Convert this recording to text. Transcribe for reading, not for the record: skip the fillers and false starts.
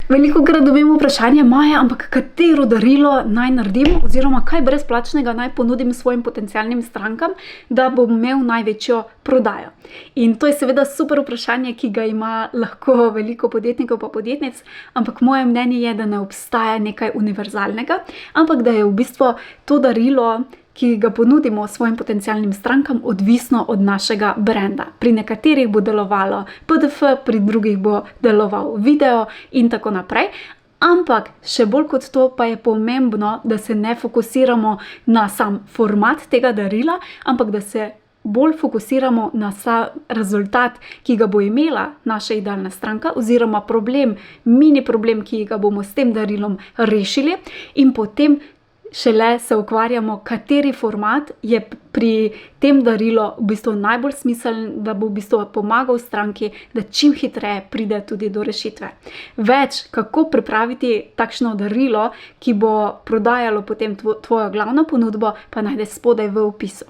Velikokrat dobimo vprašanje: Maja, ampak katero darilo naj naredim oziroma kaj brezplačnega naj ponudim svojim potencialnim strankam, da bom imel največjo prodajo. In to je seveda super vprašanje, ki ga ima lahko veliko podjetnikov pa podjetnic, ampak moje mnenje je, da ne obstaja nekaj univerzalnega, ampak da je v bistvu to darilo, ki ga ponudimo svojim potencialnim strankam, odvisno od našega brenda. Pri nekaterih bo delovalo PDF, pri drugih bo deloval video in tako naprej. Ampak še bolj kot to pa je pomembno, da se ne fokusiramo na sam format tega darila, ampak da se bolj fokusiramo na sam rezultat, ki ga bo imela naša idealna stranka oziroma mini problem, ki ga bomo s tem darilom rešili, in potem šele se ukvarjamo, kateri format je pri tem darilu v bistvu najbolj smiseln, da bo v bistvu pomagal stranki, da čim hitreje pride tudi do rešitve. Več, kako pripraviti takšno darilo, ki bo prodajalo potem tvojo glavno ponudbo, pa najdeš spodaj v opisu.